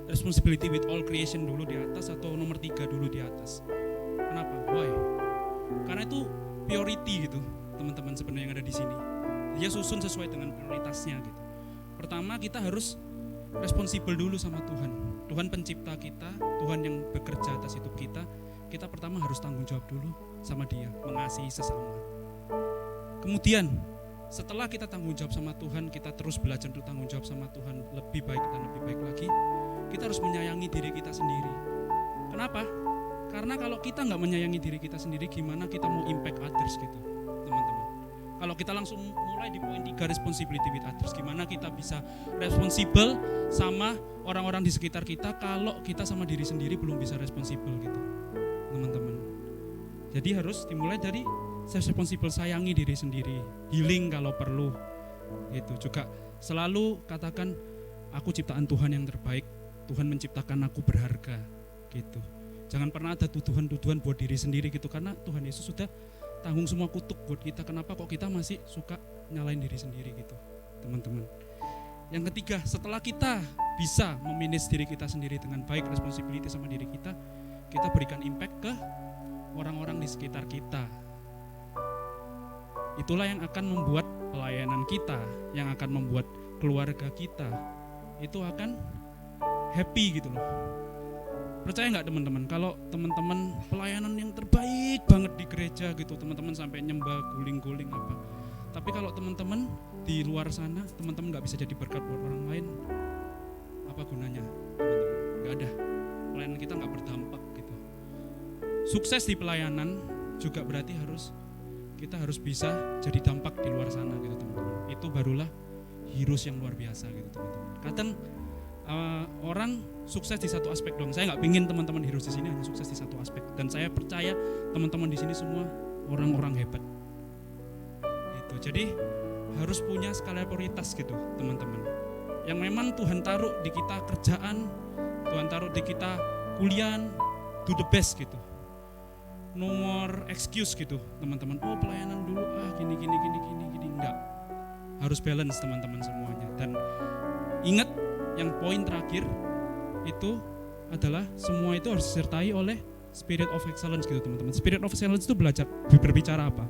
responsibility with all creation dulu di atas atau nomor 3 dulu di atas? Kenapa? Why? Karena itu priority gitu, teman-teman sebenarnya yang ada di sini. Dia susun sesuai dengan prioritasnya gitu. Pertama, kita harus responsible dulu sama Tuhan. Tuhan pencipta kita, Tuhan yang bekerja atas hidup kita. Kita pertama harus tanggung jawab dulu sama Dia, mengasihi sesama. Kemudian setelah kita tanggung jawab sama Tuhan, kita terus belajar untuk tanggung jawab sama Tuhan lebih baik dan lebih baik lagi. Kita harus menyayangi diri kita sendiri. Kenapa? Karena kalau kita nggak menyayangi diri kita sendiri, gimana kita mau impact others gitu, teman-teman. Kalau kita langsung mulai di poin 3, responsibility with others, gimana kita bisa responsible sama orang-orang di sekitar kita kalau kita sama diri sendiri belum bisa responsible gitu, teman-teman. Jadi harus dimulai dari self-responsible, sayangi diri sendiri, healing kalau perlu. Itu juga selalu katakan, aku ciptaan Tuhan yang terbaik, Tuhan menciptakan aku berharga gitu. Jangan pernah ada tuduhan-tuduhan buat diri sendiri gitu, karena Tuhan Yesus sudah tanggung semua kutuk buat kita. Kenapa kok kita masih suka nyalain diri sendiri gitu, teman-teman. Yang ketiga, setelah kita bisa memanage diri kita sendiri dengan baik, responsibility sama diri kita berikan impact ke orang-orang di sekitar kita. Itulah yang akan membuat pelayanan kita, yang akan membuat keluarga kita itu akan happy gitu loh. Percaya nggak teman-teman, kalau teman-teman pelayanan yang terbaik banget di gereja gitu, teman-teman sampai nyembah guling-guling apa, tapi kalau teman-teman di luar sana, teman-teman nggak bisa jadi berkat buat orang lain, apa gunanya, teman-teman? Nggak ada, pelayanan kita nggak berdampak gitu. Sukses di pelayanan juga berarti kita harus bisa jadi dampak di luar sana gitu, teman-teman. Itu barulah heroes yang luar biasa gitu, teman-teman. Kadang orang sukses di satu aspek dong. Saya nggak pingin teman-teman heroes di sini hanya sukses di satu aspek. Dan saya percaya teman-teman di sini semua orang-orang hebat. Gitu. Jadi harus punya skala prioritas gitu, teman-teman. Yang memang Tuhan taruh di kita kerjaan, Tuhan taruh di kita kuliah, do the best gitu. No more excuse gitu, teman-teman. Oh, pelayanan dulu, gini. Enggak. Harus balance teman-teman semuanya. Dan ingat, yang poin terakhir itu adalah semua itu harus disertai oleh spirit of excellence gitu, teman-teman. Spirit of excellence itu berbicara apa?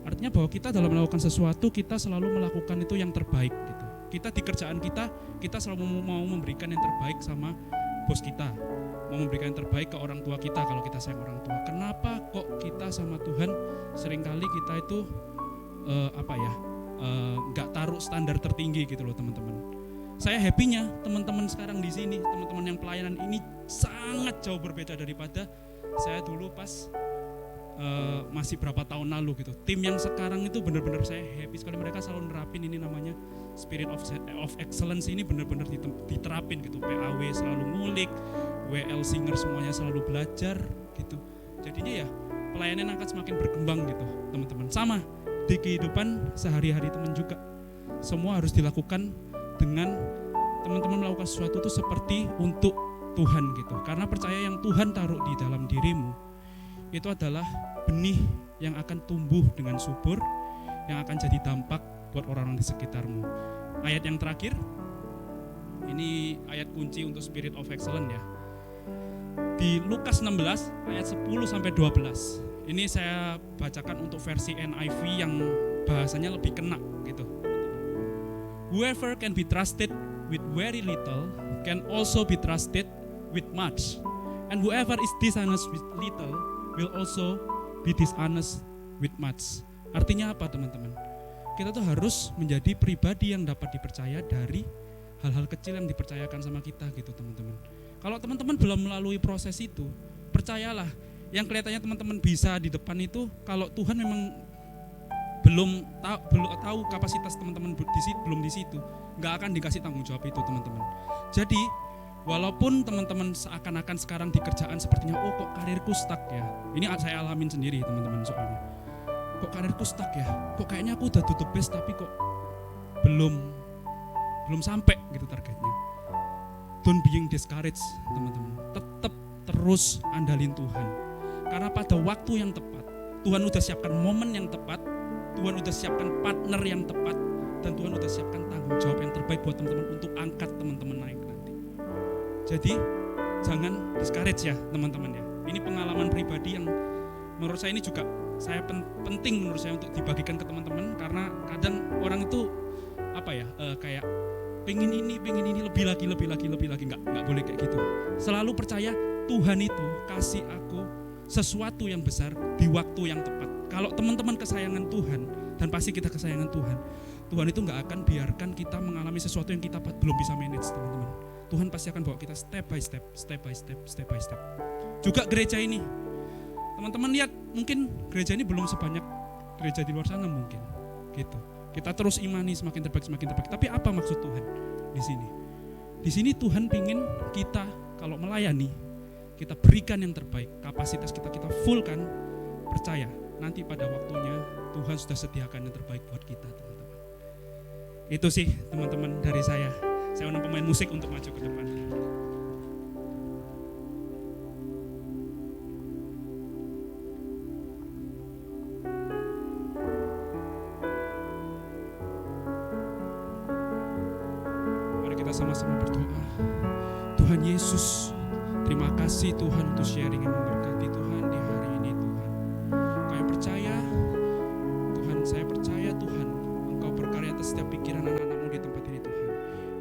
Artinya bahwa kita dalam melakukan sesuatu, kita selalu melakukan itu yang terbaik gitu. Kita di kerjaan kita selalu mau memberikan yang terbaik sama bos kita, mau memberikan yang terbaik ke orang tua kita kalau kita sayang orang tua. Kenapa kok kita sama Tuhan seringkali kita itu nggak taruh standar tertinggi gitu loh, teman-teman. Saya happy-nya teman-teman sekarang di sini, teman-teman yang pelayanan ini sangat jauh berbeda daripada saya dulu pas masih berapa tahun lalu gitu. Tim yang sekarang itu benar-benar saya happy sekali, mereka selalu nerapin ini namanya spirit of excellence, ini benar-benar diterapin gitu. PAW selalu ngulik, WL singer semuanya selalu belajar gitu. Jadinya ya pelayanan akan semakin berkembang gitu teman-teman. Sama di kehidupan sehari-hari teman juga, semua harus dilakukan dengan teman-teman melakukan sesuatu itu seperti untuk Tuhan gitu. Karena percaya yang Tuhan taruh di dalam dirimu itu adalah benih yang akan tumbuh dengan subur, yang akan jadi dampak buat orang-orang di sekitarmu. Ayat yang terakhir, ini ayat kunci untuk spirit of excellence ya. Di Lukas 16 ayat 10-12. Ini saya bacakan untuk versi NIV yang bahasanya lebih kena gitu. Whoever can be trusted with very little can also be trusted with much. And whoever is dishonest with little will also be dishonest with much. Artinya apa teman-teman? Kita tuh harus menjadi pribadi yang dapat dipercaya dari hal-hal kecil yang dipercayakan sama kita gitu teman-teman. Kalau teman-teman belum melalui proses itu, percayalah, yang kelihatannya teman-teman bisa di depan itu, kalau Tuhan memang belum tahu kapasitas teman-teman belum di situ, nggak akan dikasih tanggung jawab itu teman-teman. Jadi walaupun teman-teman seakan-akan sekarang di kerjaan sepertinya, oh kok karirku stuck ya. Ini saya alamin sendiri teman-teman soalnya. Kok karirku stuck ya? Kok kayaknya aku udah do the best tapi kok belum sampai gitu targetnya. Don't being discouraged teman-teman. Tetap terus andalin Tuhan. Karena pada waktu yang tepat, Tuhan udah siapkan momen yang tepat, Tuhan udah siapkan partner yang tepat, dan Tuhan udah siapkan tanggung jawab yang terbaik buat teman-teman untuk angkat teman-teman naik nanti. Jadi jangan discourage ya teman-teman ya. Ini pengalaman pribadi yang menurut saya ini juga penting menurut saya untuk dibagikan ke teman-teman, karena kadang orang itu kayak pengen ini lebih lagi nggak boleh kayak gitu. Selalu percaya Tuhan itu kasih aku sesuatu yang besar di waktu yang tepat. Kalau teman-teman kesayangan Tuhan, dan pasti kita kesayangan Tuhan, Tuhan itu nggak akan biarkan kita mengalami sesuatu yang kita belum bisa manage teman-teman. Tuhan pasti akan bawa kita step by step. Juga gereja ini, teman-teman lihat, mungkin gereja ini belum sebanyak gereja di luar sana mungkin, gitu. Kita terus imani semakin terbaik. Tapi apa maksud Tuhan di sini? Di sini Tuhan pingin kita kalau melayani, kita berikan yang terbaik, kapasitas kita fullkan, percaya nanti pada waktunya Tuhan sudah sediakan yang terbaik buat kita teman-teman. Itu sih teman-teman dari saya. Saya undang pemain musik untuk maju ke depan. Mari kita sama-sama berdoa. Tuhan Yesus, terima kasih Tuhan untuk sharing yang memberkati Tuhan di hari ini Tuhan. Kami percaya Tuhan, saya percaya Tuhan, Engkau berkarya atas setiap pikiran anak-anak-Mu di tempat ini Tuhan.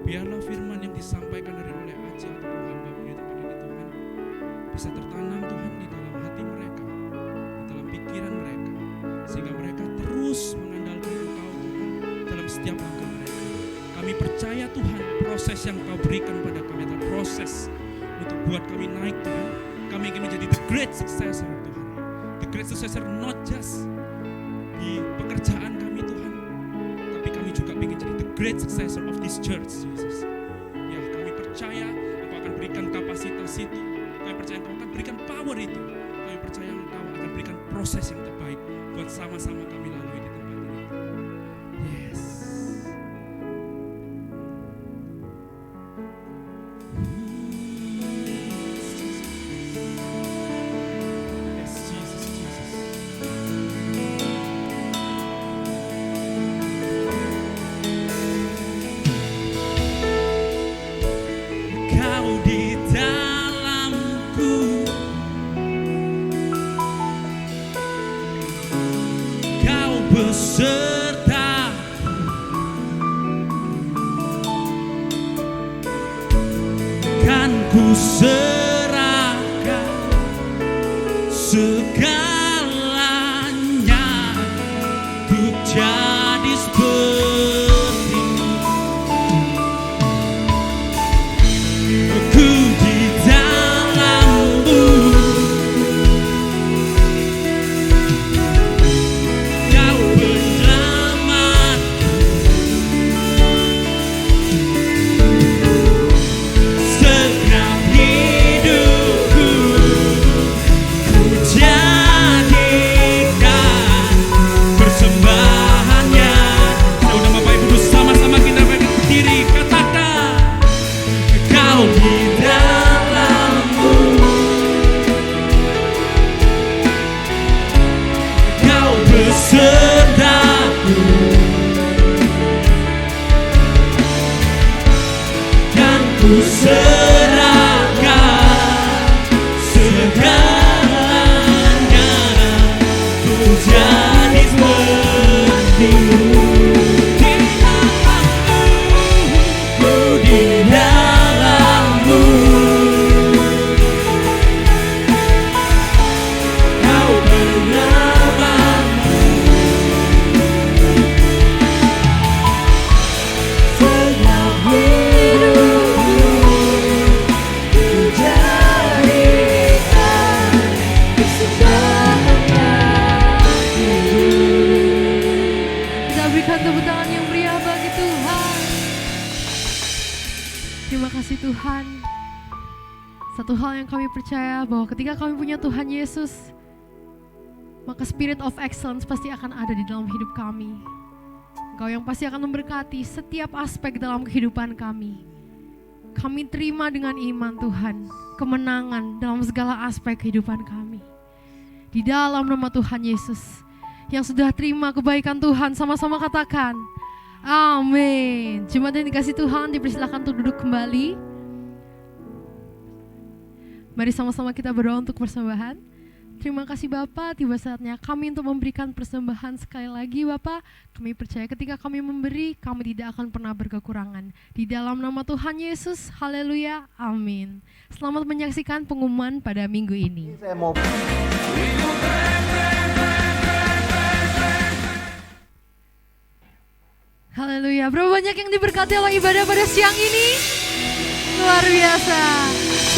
Biarlah firman yang disampaikan dari oleh Aji ataupun hamba-Mu di tempat ini Tuhan bisa tertanam Tuhan di dalam hati mereka, di dalam pikiran mereka, sehingga mereka terus mengandalkan Engkau Tuhan dalam setiap langkah mereka. Kami percaya Tuhan, proses yang Kau berikan pada kami adalah proses untuk buat kami naik Tuhan. Kami ingin menjadi the great successor Tuhan. The great successor not just di pekerjaan kami Tuhan, tapi kami juga ingin jadi the great successor of this church Jesus. Ya, kami percaya Engkau akan berikan kapasitas itu. Kami percaya Engkau akan berikan power itu. Kami percaya Engkau akan berikan proses yang terbaik buat sama-sama kami lalui di tempat ini. Yes. Beserta kan ku serahkan segalanya untuk jadi seperti-Mu. Ku di dalam-Mu, jadi seperti-Mu. Di dalam-Mu, ku di dalam-Mu. Kau bernamamu, setiap hidupku ku jadikan persembahan bagimu. Kita berikan tepuk tangan yang meriah bagi Tuhan. Terima kasih Tuhan. Satu hal yang kami percaya bahwa ketika kami punya Tuhan Yesus, maka spirit of excellence pasti akan ada di dalam hidup kami. Engkau yang pasti akan memberkati setiap aspek dalam kehidupan kami. Kami terima dengan iman Tuhan, kemenangan dalam segala aspek kehidupan kami. Di dalam nama Tuhan Yesus, yang sudah terima kebaikan Tuhan, sama-sama katakan, amin. Jemaat yang dikasih Tuhan, dipersilakan untuk duduk kembali. Mari sama-sama kita berdoa untuk persembahan. Terima kasih Bapak, tiba saatnya kami untuk memberikan persembahan sekali lagi Bapak. Kami percaya ketika kami memberi, kami tidak akan pernah berkekurangan. Di dalam nama Tuhan Yesus, haleluya, amin. Selamat menyaksikan pengumuman pada minggu ini. Haleluya, berapa banyak yang diberkati oleh ibadah pada siang ini? Luar biasa.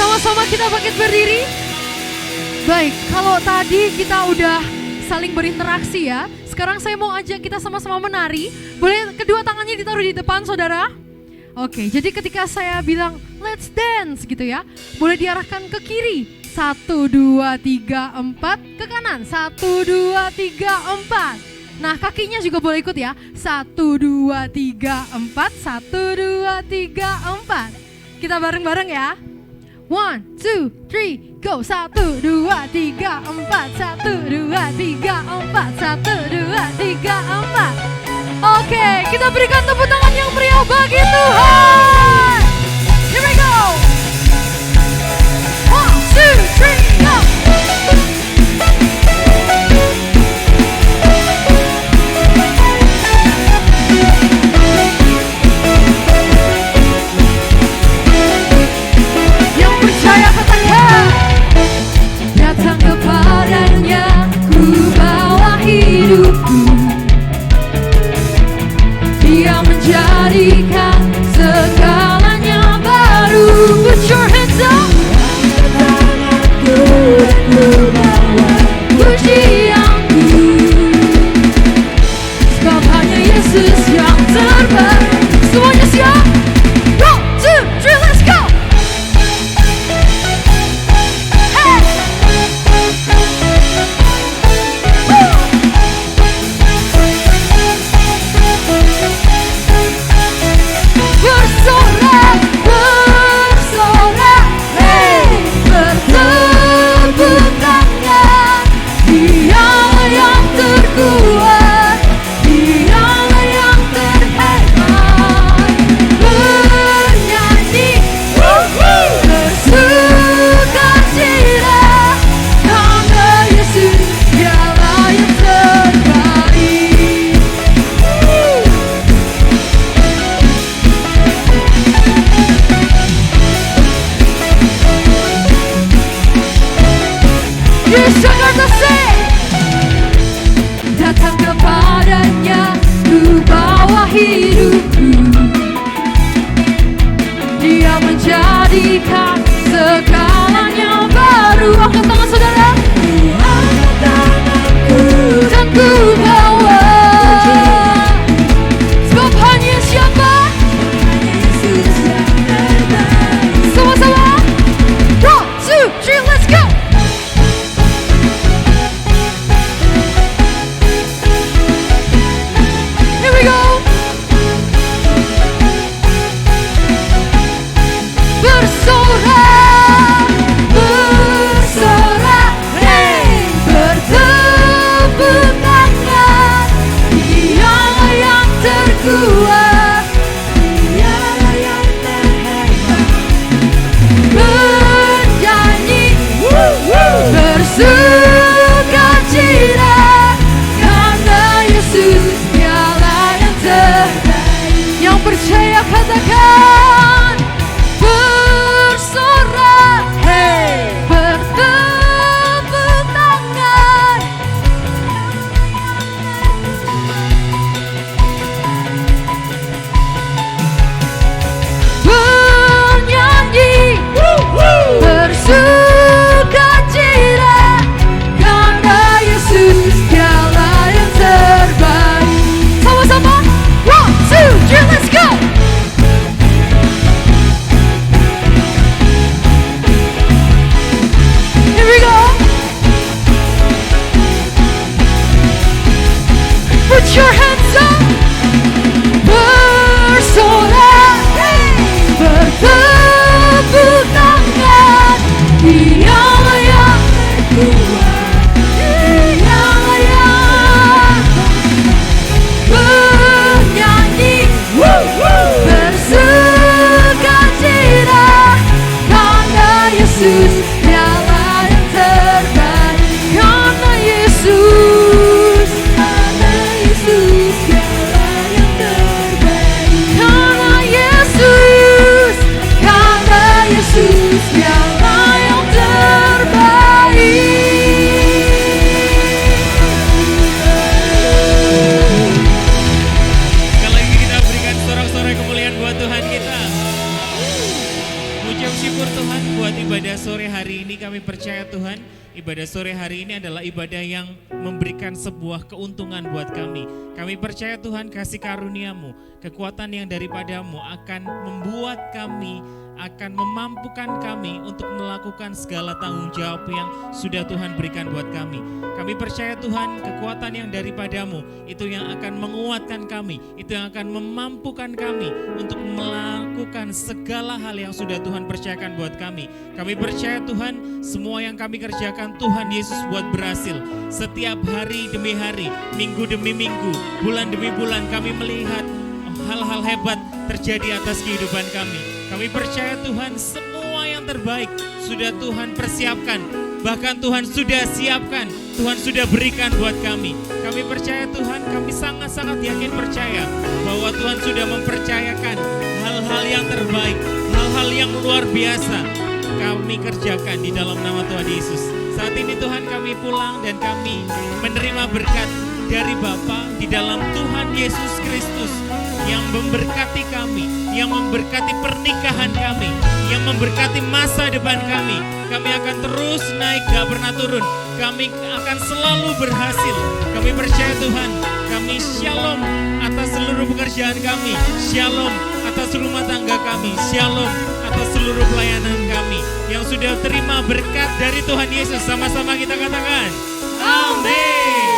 Sama-sama kita bangkit berdiri. Baik, kalau tadi kita udah saling berinteraksi ya, sekarang saya mau ajak kita sama-sama menari. Boleh kedua tangannya ditaruh di depan saudara? Oke, jadi ketika saya bilang let's dance gitu ya, boleh diarahkan ke kiri. 1, 2, 3, 4, ke kanan. 1, 2, 3, 4. Nah kakinya juga boleh ikut ya. 1, 2, 3, 4. 1, 2, 3, 4. Kita bareng-bareng ya. 1, 2, 3, go. 1, 2, 3, 4. 1, 2, 3, 4. 1, 2, 3, 4. Oke, kita berikan tepuk tangan yang meriah bagi Tuhan. Here we go. 1, 2, 3, go. Datang kepadanya, ku bawa hidupku. Dia menjadikan segalanya baru. Put your hands up. Pujianku, sebab hanya Yesus yang terbaik. Semuanya siap? 1, 2, 3, let's go. Datang kepadanya, ku bawa hidupku. Dia menjadikan segalanya baru. Angkat tangan saudara. Angkat tanganku dan ku bawa. Sebab hanya siapa? Yesus yang terbaik. Sama-sama. 1, 2, 3, let's go. Put your hands up. Bersorak, bertepuk tangan. Dialah yang terkuat, dialah yang bernyanyi, bersukacita, karena Yesus dialah yang terbaik. Karena Yesus dialah yang terbaik. Karena Yesus dialah yang terbaik. Sekali lagi kita berikan sorak-sorai kemuliaan buat Tuhan kita. Puji syukur Tuhan buat ibadah sore hari ini. Kami percaya Tuhan, ibadah sore hari ini adalah ibadah yang memberikan sebuah keuntungan buat kami. Kami percaya Tuhan, kasih karunia-Mu, kekuatan yang daripadamu akan membuat kami, akan memampukan kami untuk melakukan segala tanggung jawab yang sudah Tuhan berikan buat kami. Kami percaya Tuhan, kekuatan yang daripadamu itu yang akan menguatkan kami, itu yang akan memampukan kami untuk melakukan segala hal yang sudah Tuhan percayakan buat kami. Kami percaya Tuhan, semua yang kami kerjakan Tuhan Yesus buat berhasil. Setiap hari demi hari, minggu demi minggu, bulan demi bulan kami melihat hal-hal hebat terjadi atas kehidupan kami. Kami percaya Tuhan, semua yang terbaik sudah Tuhan persiapkan. Bahkan Tuhan sudah siapkan, Tuhan sudah berikan buat kami. Kami percaya Tuhan, kami sangat-sangat yakin percaya bahwa Tuhan sudah mempercayakan hal-hal yang terbaik, hal-hal yang luar biasa kami kerjakan di dalam nama Tuhan Yesus. Saat ini Tuhan kami pulang dan kami menerima berkat dari Bapa di dalam Tuhan Yesus Kristus yang memberkati kami, yang memberkati pernikahan kami, yang memberkati masa depan kami. Kami akan terus naik, gak pernah turun. Kami akan selalu berhasil. Kami percaya Tuhan, kami shalom atas seluruh pekerjaan kami, shalom atas rumah tangga kami, shalom atas seluruh pelayanan kami. Yang sudah terima berkat dari Tuhan Yesus, sama-sama kita katakan, amin.